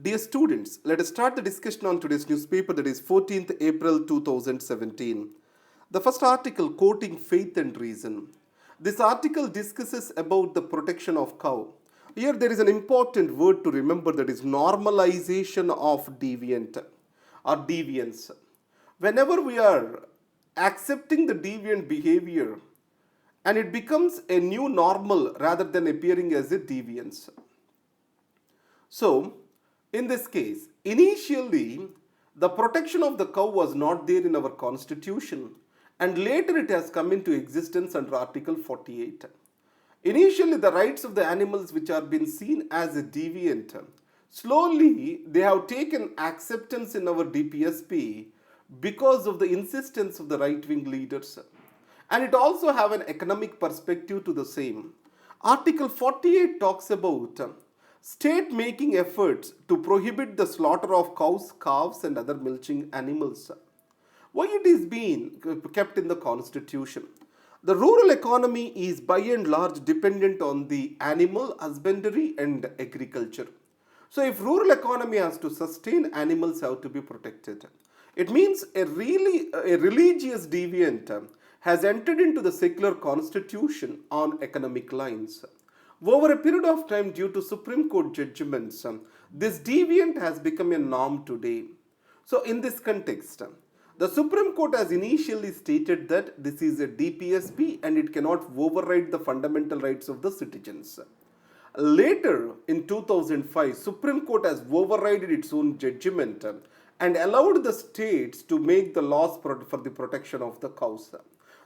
Dear students, let us start the discussion on today's newspaper, that is 14th April 2017. The first article, quoting Faith and Reason. This article discusses about the protection of cow. Here there is an important word to remember, that is normalization of deviant or deviance. Whenever we are accepting the deviant behavior, and it becomes a new normal rather than appearing as a deviance. So, in this case, initially the protection of the cow was not there in our constitution, and later it has come into existence under Article 48. Initially, the rights of the animals which are being seen as a deviant, slowly they have taken acceptance in our DPSP because of the insistence of the right-wing leaders. And it also have an economic perspective to the same. Article 48 talks about state making efforts to prohibit the slaughter of cows, calves and other milching animals. Why it is being kept in the constitution? The rural economy is by and large dependent on the animal husbandry and agriculture. So if rural economy has to sustain, animals have to be protected. It means a religious deviant has entered into the secular constitution on economic lines. Over a period of time, due to Supreme Court judgments, this deviant has become a norm today. So in this context, the Supreme Court has initially stated that this is a DPSP and it cannot override the fundamental rights of the citizens. Later, in 2005, Supreme Court has overridden its own judgment and allowed the states to make the laws for the protection of the cows.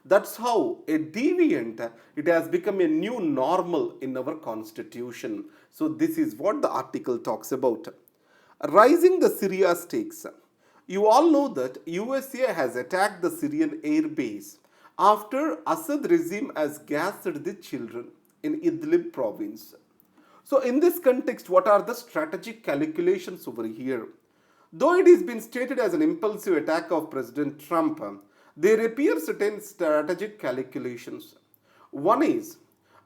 That's how a deviant, it has become a new normal in our constitution. So this is what the article talks about. Rising the Syria stakes. You all know that USA has attacked the Syrian air base after Assad regime has gassed the children in Idlib province. So in this context, what are the strategic calculations over here? Though it has been stated as an impulsive attack of President Trump, there appear certain strategic calculations. One is,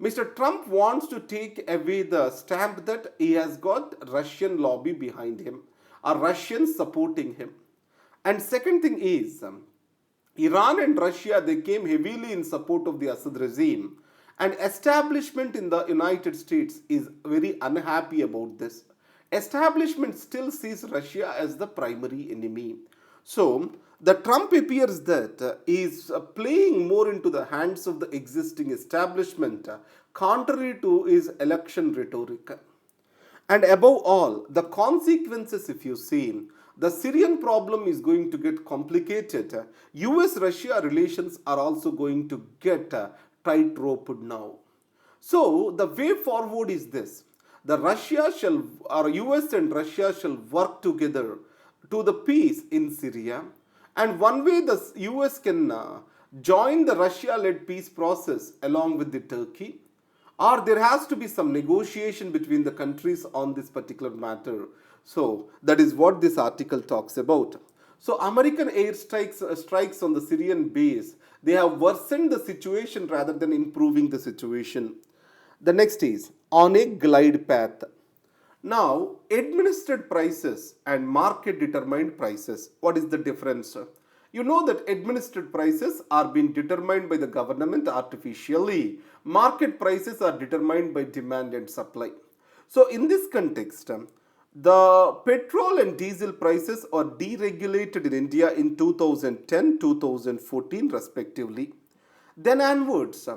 Mr. Trump wants to take away the stamp that he has got Russian lobby behind him or Russians supporting him. And second thing is, Iran and Russia, they came heavily in support of the Assad regime, and establishment in the United States is very unhappy about this. Establishment still sees Russia as the primary enemy. So, the Trump appears that he is playing more into the hands of the existing establishment, contrary to his election rhetoric. And above all, the consequences, if you see, the Syrian problem is going to get complicated. US-Russia relations are also going to get tight-roped now. So, the way forward is this. The US and Russia shall work together to the peace in Syria. And one way the US can join the Russia-led peace process along with the Turkey, or there has to be some negotiation between the countries on this particular matter. So that is what this article talks about. So American strikes on the Syrian base, they have worsened the situation rather than improving the situation. The next is on a glide path. Now, administered prices and market determined prices. What is the difference? You know that administered prices are being determined by the government artificially. Market prices are determined by demand and supply. So, in this context, the petrol and diesel prices are deregulated in India in 2010-2014 respectively. Then onwards,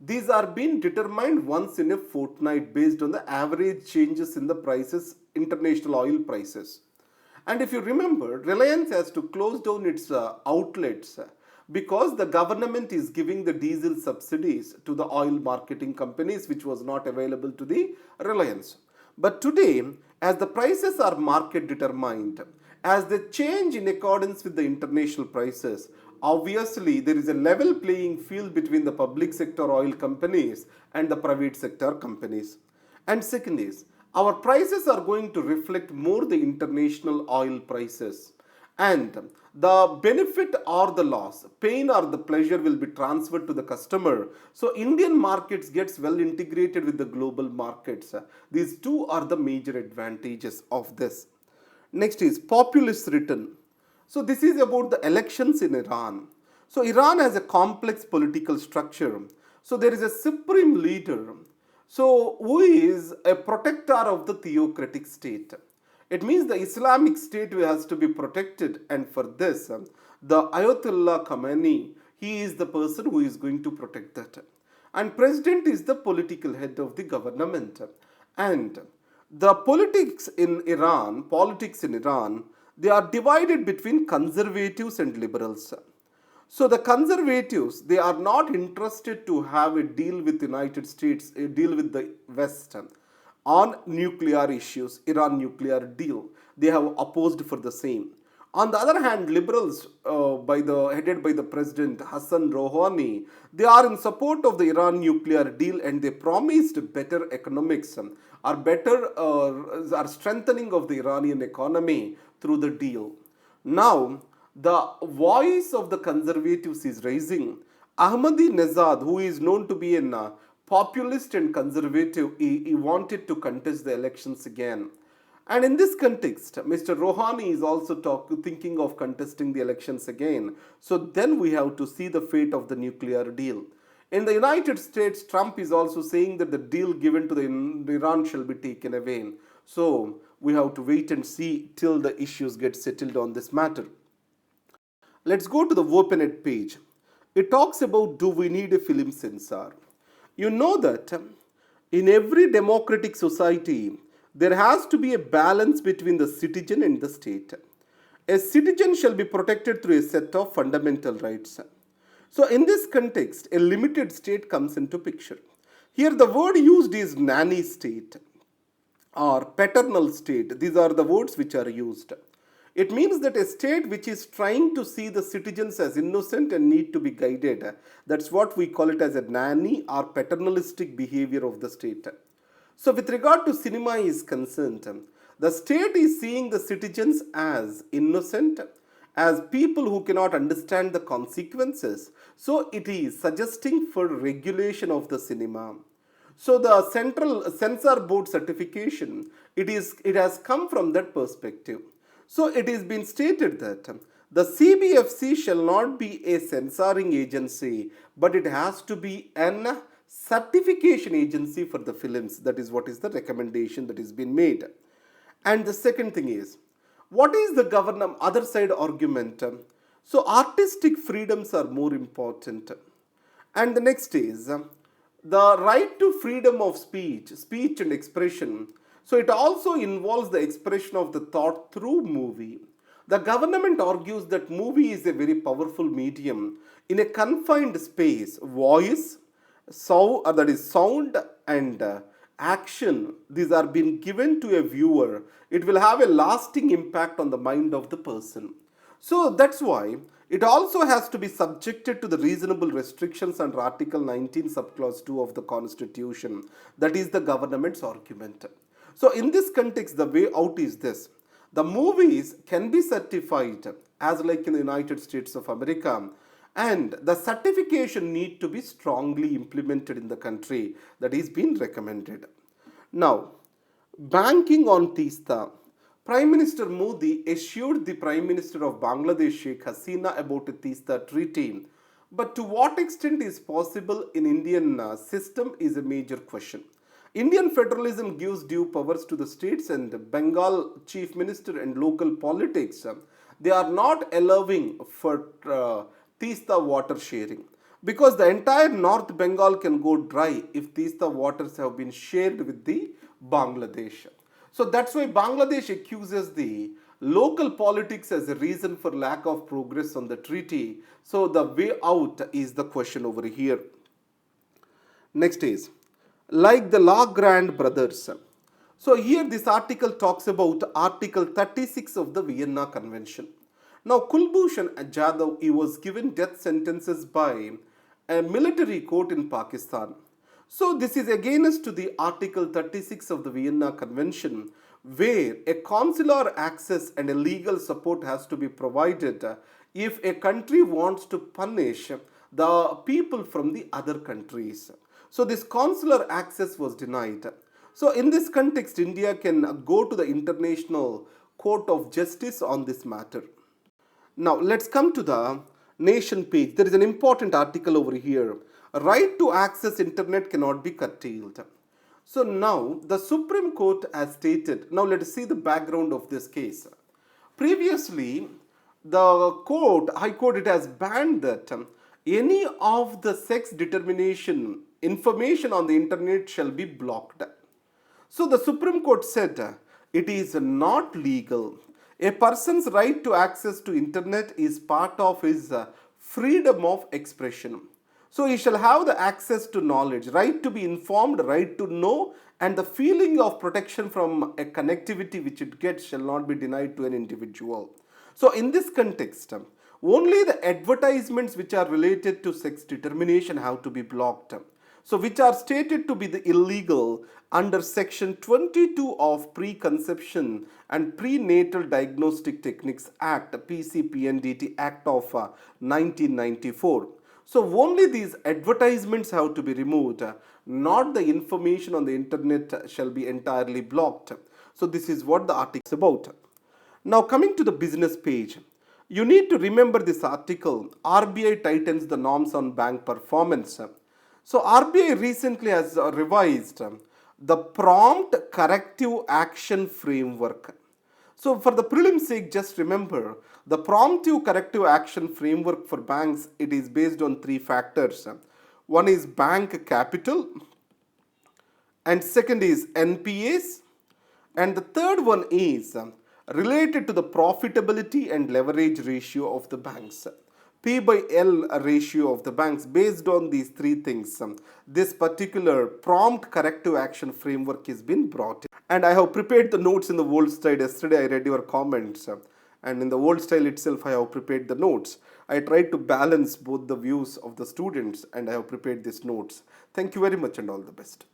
these are being determined once in a fortnight based on the average changes in the prices, international oil prices. And if you remember, Reliance has to close down its outlets because the government is giving the diesel subsidies to the oil marketing companies, which was not available to the Reliance. But today, as the prices are market determined, as they change in accordance with the international prices, obviously there is a level playing field between the public sector oil companies and the private sector companies. And second is, our prices are going to reflect more the international oil prices. And the benefit or the loss, pain or the pleasure will be transferred to the customer. So Indian markets gets well integrated with the global markets. These two are the major advantages of this. Next is populist return. So this is about the elections in Iran. So Iran has a complex political structure. So there is a supreme leader. So who is a protector of the theocratic state. It means the Islamic State has to be protected, and for this, the Ayatollah Khamenei, he is the person who is going to protect that. And president is the political head of the government. And the politics in Iran, they are divided between conservatives and liberals. So the conservatives, they are not interested to have a deal with the United States, a deal with the West on nuclear issues, Iran nuclear deal. They have opposed for the same. On the other hand, liberals, headed by the president Hassan Rouhani, they are in support of the Iran nuclear deal, and they promised better economics are strengthening of the Iranian economy through the deal. Now, the voice of the conservatives is rising. Ahmadinejad, who is known to be a populist and conservative, he wanted to contest the elections again. And in this context, Mr. Rouhani is also thinking of contesting the elections again. So then we have to see the fate of the nuclear deal. In the United States, Trump is also saying that the deal given to the Iran shall be taken away. So we have to wait and see till the issues get settled on this matter. Let's go to the OpenEd page. It talks about, do we need a film censor? You know that in every democratic society, there has to be a balance between the citizen and the state. A citizen shall be protected through a set of fundamental rights. So in this context, a limited state comes into picture. Here the word used is nanny state or paternal state. These are the words which are used. It means that a state which is trying to see the citizens as innocent and need to be guided. That's what we call it as a nanny or paternalistic behavior of the state. So with regard to cinema is concerned, the state is seeing the citizens as innocent, as people who cannot understand the consequences. So it is suggesting for regulation of the cinema. So the central censor board certification, it has come from that perspective. So it is been stated that the CBFC shall not be a censoring agency, but it has to be an certification agency for the films. That is what is the recommendation that is been made. And the second thing is, what is the other side argument? So artistic freedoms are more important. And the next is the right to freedom of speech and expression. So it also involves the expression of the thought through movie. The government argues that movie is a very powerful medium in a confined space. Voice, that is sound and action, these are being given to a viewer. It will have a lasting impact on the mind of the person. So that's why it also has to be subjected to the reasonable restrictions under Article 19 subclause 2 of the Constitution. That is the government's argument. So in this context, the way out is this. The movies can be certified as like in the United States of America, and the certification need to be strongly implemented in the country. That is being recommended. Now, banking on Teesta. Prime Minister Modi assured the Prime Minister of Bangladesh, Sheikh Hasina, about the Teesta treaty. But to what extent is possible in Indian system is a major question. Indian federalism gives due powers to the states, and Bengal Chief Minister and local politics, they are not allowing for Teesta water sharing, because the entire North Bengal can go dry if Teesta waters have been shared with the Bangladesh. So that's why Bangladesh accuses the local politics as a reason for lack of progress on the treaty. So the way out is the question over here. Next is, like the law grand brothers. So here this article talks about Article 36 of the Vienna Convention. Now Kulbhushan Jadhav, he was given death sentences by a military court in Pakistan. So this is against to the Article 36 of the Vienna Convention, where a consular access and a legal support has to be provided if a country wants to punish the people from the other countries. So this consular access was denied. So in this context, India can go to the International Court of Justice on this matter. Now let's come to the nation page. There is an important article over here. Right to access internet cannot be curtailed. So now the Supreme Court has stated, now let us see the background of this case. Previously, the High Court, it has banned that any of the sex determination information on the internet shall be blocked. So the Supreme Court said it is not legal. A person's right to access to internet is part of his freedom of expression. So he shall have the access to knowledge, right to be informed, right to know, and the feeling of protection from a connectivity which it gets shall not be denied to an individual. So in this context, only the advertisements which are related to sex determination have to be blocked. So which are stated to be the illegal under section 22 of Preconception and Prenatal Diagnostic Techniques Act, PCPNDT Act of 1994. So only these advertisements have to be removed, not the information on the internet shall be entirely blocked. So this is what the article is about. Now coming to the business page, you need to remember this article. RBI tightens the norms on bank performance. So RBI recently has revised the prompt corrective action framework. So for the prelims sake, just remember the promptive corrective action framework for banks, it is based on three factors. One is bank capital, and second is NPAs, and the third one is related to the profitability and leverage ratio of the banks. P by L ratio of the banks. Based on these three things, this particular prompt corrective action framework has been brought in. And I have prepared the notes in the old style. Yesterday I read your comments, and in the old style itself I have prepared the notes. I tried to balance both the views of the students and I have prepared these notes. Thank you very much and all the best.